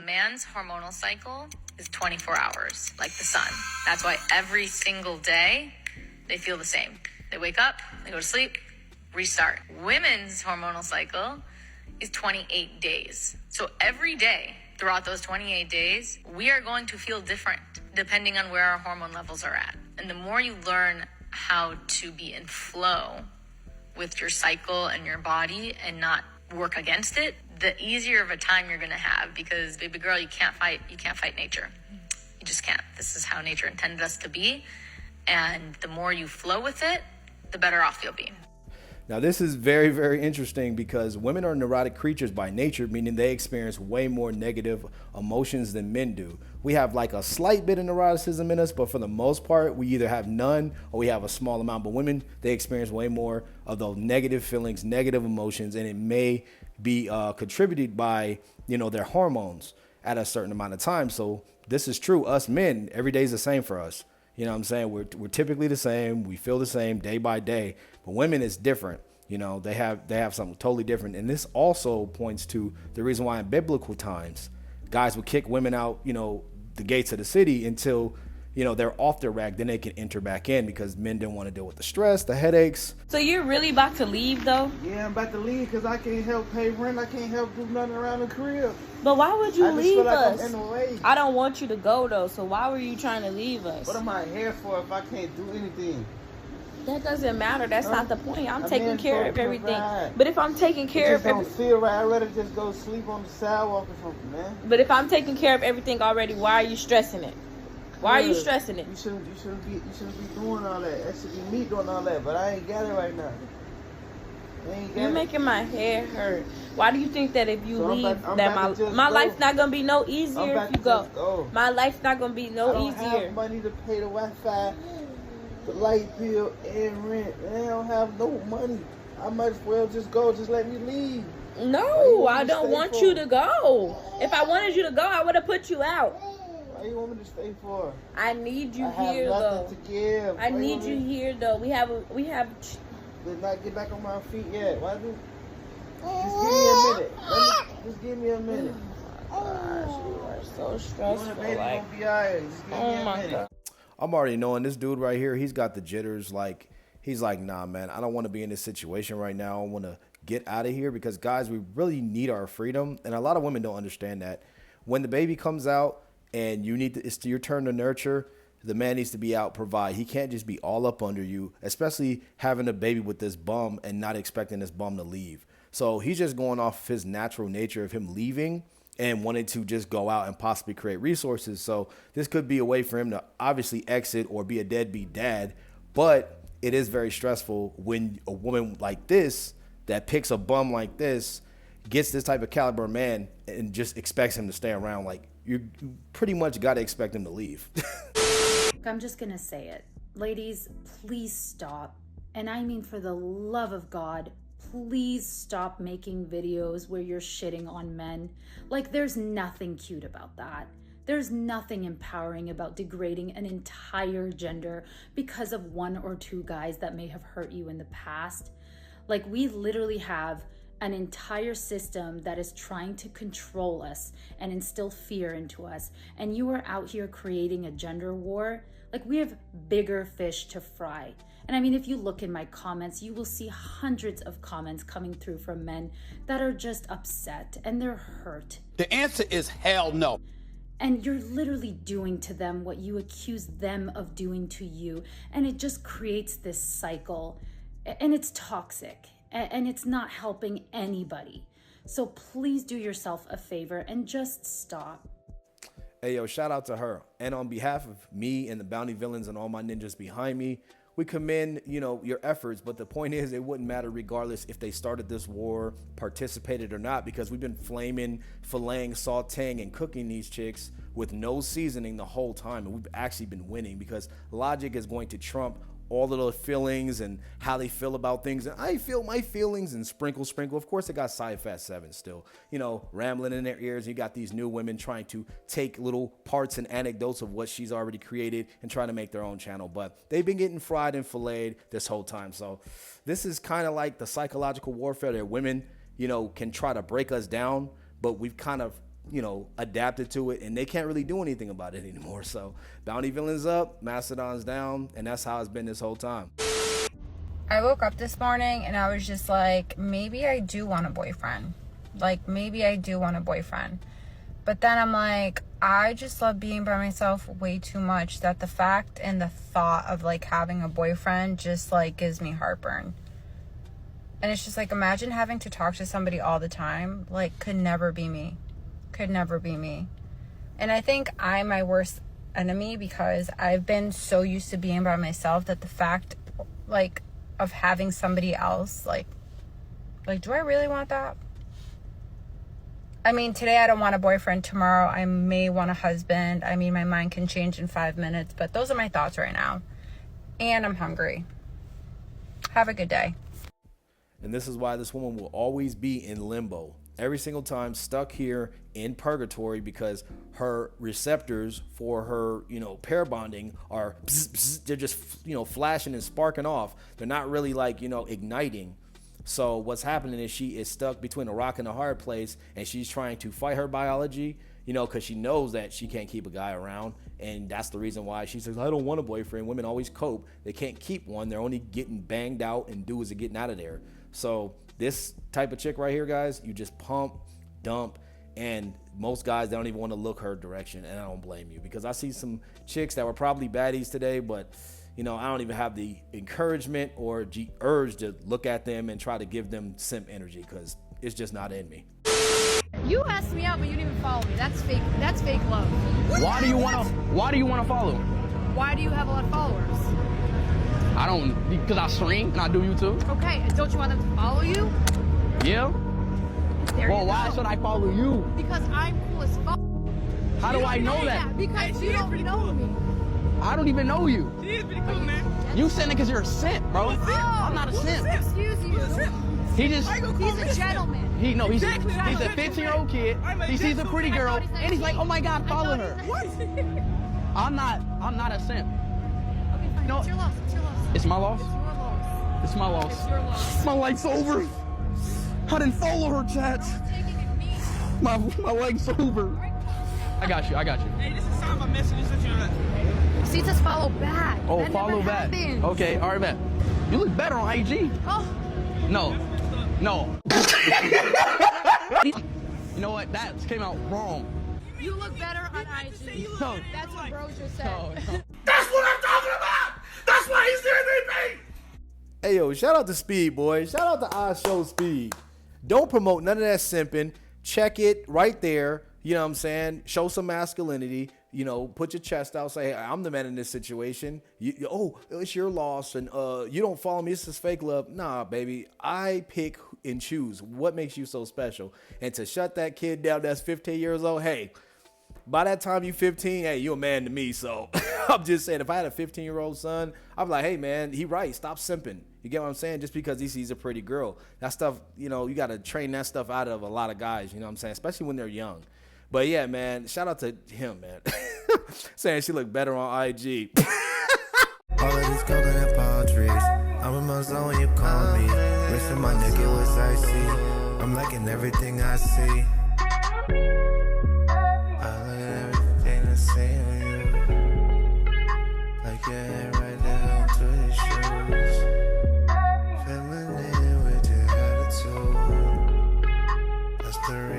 man's hormonal cycle is 24 hours, like the sun. That's why every single day they feel the same. They wake up, they go to sleep, restart. Women's hormonal cycle is 28 days. So every day throughout those 28 days, we are going to feel different depending on where our hormone levels are at. And the more you learn how to be in flow with your cycle and your body and not work against it, the easier of a time you're going to have, because baby girl, you can't fight nature. You just can't. This is how nature intended us to be. And the more you flow with it, the better off you'll be. Now, this is very, very interesting because women are neurotic creatures by nature, meaning they experience way more negative emotions than men do. We have like a slight bit of neuroticism in us, but for the most part, we either have none or we have a small amount. But women, they experience way more of those negative feelings, negative emotions, and it may be contributed by, their hormones at a certain amount of time. So this is true. Us men, every day is the same for us. You know what I'm saying? We're typically the same. We feel the same day by day. But women is different. They have something totally different. And this also points to the reason why in biblical times, guys would kick women out, the gates of the city until, they're off their rack. Then they can enter back in because men didn't want to deal with the stress, the headaches. So you're really about to leave, though? Yeah, I'm about to leave because I can't help pay rent. I can't help do nothing around the crib. But why would you leave us? I'm in the way. I don't want you to go, though. So why were you trying to leave us? What am I here for if I can't do anything? That doesn't matter. That's not the point. I'm taking care of everything. Provide. But if I'm taking care of everything, don't feel right. I'd rather just go sleep on the sidewalk or something, man. But if I'm taking care of everything already, why are you stressing it? Why are you stressing it? You shouldn't be doing all that. That should be me doing all that. But I ain't got it right now. You're making my hair hurt. Why do you think that if you leave, that my life's not gonna be no easier if you go? My life's not gonna be no easier. I don't have money to pay the Wi-Fi, the light bill, and rent. I don't have no money. I might as well just go. Just let me leave. No, I don't want you to go. If I wanted you to go, I would have put you out. Why you want me to stay for? I need you here, though. To give. I need you here, though. We have. Did not get back on my feet yet. Why do? Just give me a minute. Just give me a minute. Gosh, you are so stressful. Baby gonna be alright. Just give me a minute. God. I'm already knowing this dude right here. He's got the jitters. Like he's like, nah, man. I don't want to be in this situation right now. I want to get out of here because guys, we really need our freedom, and a lot of women don't understand that. When the baby comes out and it's your turn to nurture. The man needs to be out, provide. He can't just be all up under you, especially having a baby with this bum and not expecting this bum to leave. So he's just going off his natural nature of him leaving and wanting to just go out and possibly create resources. So this could be a way for him to obviously exit or be a deadbeat dad. But it is very stressful when a woman like this that picks a bum like this gets this type of caliber man and just expects him to stay around. Like you pretty much got to expect him to leave. I'm just gonna say it. Ladies, please stop. And I mean, for the love of God, please stop making videos where you're shitting on men. Like, there's nothing cute about that. There's nothing empowering about degrading an entire gender because of one or two guys that may have hurt you in the past. Like, we literally have an entire system that is trying to control us and instill fear into us. And you are out here creating a gender war. Like, we have bigger fish to fry. And I mean, if you look in my comments, you will see hundreds of comments coming through from men that are just upset and they're hurt. The answer is hell no. And you're literally doing to them what you accuse them of doing to you. And it just creates this cycle. And it's toxic. And it's not helping anybody. So please do yourself a favor and just stop. Hey, yo, shout out to her. And on behalf of me and the bounty villains and all my ninjas behind me, we commend, your efforts. But the point is, it wouldn't matter regardless if they started this war, participated or not, because we've been flaming, filleting, sauteing, and cooking these chicks with no seasoning the whole time. And we've actually been winning because logic is going to trump all of the feelings and how they feel about things. And I feel my feelings and sprinkle. Of course, they got Sci-Fat 7 still, rambling in their ears. You got these new women trying to take little parts and anecdotes of what she's already created and trying to make their own channel. But they've been getting fried and filleted this whole time. So this is kind of like the psychological warfare that women, can try to break us down. But we've kind of you know, adapted to it, and they can't really do anything about it anymore. So bounty villains up, Mastodon's down, and that's how it's been this whole time. I woke up this morning and I was just like, maybe I do want a boyfriend. Like, maybe I do want a boyfriend. But then I'm like, I just love being by myself way too much that the fact and the thought of like having a boyfriend just like gives me heartburn. And it's just like, imagine having to talk to somebody all the time. Like, could never be me. Could never be me. And I think I'm my worst enemy because I've been so used to being by myself that the fact like of having somebody else, like do I really want that? I mean, today I don't want a boyfriend. Tomorrow I may want a husband. I mean, my mind can change in 5 minutes, but those are my thoughts right now. And I'm hungry. Have a good day. And this is why this woman will always be in limbo. Every single time stuck here in purgatory because her receptors for her, you know, pair bonding are, they're just, you know, flashing and sparking off. They're not really like, you know, igniting. So what's happening is she is stuck between a rock and a hard place, and she's trying to fight her biology, you know, because she knows that she can't keep a guy around. And that's the reason why she says, I don't want a boyfriend. Women always cope. They can't keep one. They're only getting banged out, and dudes are getting out of there. So this type of chick right here, guys, you just pump, dump, and most guys, they don't even want to look her direction, and I don't blame you, because I see some chicks that were probably baddies today, but, you know, I don't even have the encouragement or urge to look at them and try to give them simp energy, because it's just not in me. You asked me out, but you didn't even follow me. That's fake. That's fake love. Why do you want to follow? Why do you have a lot of followers? I don't, because I stream and I do YouTube. Okay, and don't you want them to follow you? Yeah. There Well, you why go. should I follow you? Because I'm cool as fuck. How do I know that? Because you don't know me. I don't even know you. She is pretty cool, man. You saying it because you're a simp, bro. I'm not a simp. Excuse you. He just, He's a gentleman. he's Exactly. a 15-year-old kid. He sees a pretty girl, and he's like, oh my God, follow her. I'm not a simp. Okay, fine. No. It's your loss. It's your loss. It's my loss. It's your loss. It's my loss. It's your loss. My life's over. I didn't follow her, chat. Taking it me. My life's over. I got you. Hey, this is some of my messages that you're See, it says follow back. Oh, That follow never back. happens. Okay, all right, bet. You look better on IG. Oh. No. You know what? That came out wrong. You look better on IG. No. That's what bro just said. No. That's what I'm talking about! That's why he's the MVP! Hey, yo, shout out to Speed, boy. Shout out to I Show Speed. Don't promote none of that simping. Check it right there. You know what I'm saying? Show some masculinity. You know, put your chest out. Say, hey, I'm the man in this situation. Oh, it's your loss. And you don't follow me. This is fake love. Nah, baby. I pick and choose what makes you so special. And to shut that kid down that's 15 years old, hey, by that time you 15, hey, you a man to me. So I'm just saying, if I had a 15-year-old son, I'm like, hey, man, he right. Stop simping. You get what I'm saying? Just because he sees a pretty girl. That stuff, you know, you got to train that stuff out of a lot of guys, you know what I'm saying? Especially when they're young. But yeah, man, shout out to him, man. Saying she looked better on IG. All of this coconut and palm trees. I'm in my zone when you call me. Wishing my neck it was icy. I'm liking everything I see. I look at everything I see on you. Like your hair right down to your shoes. Feminine with your attitude. That's the reason.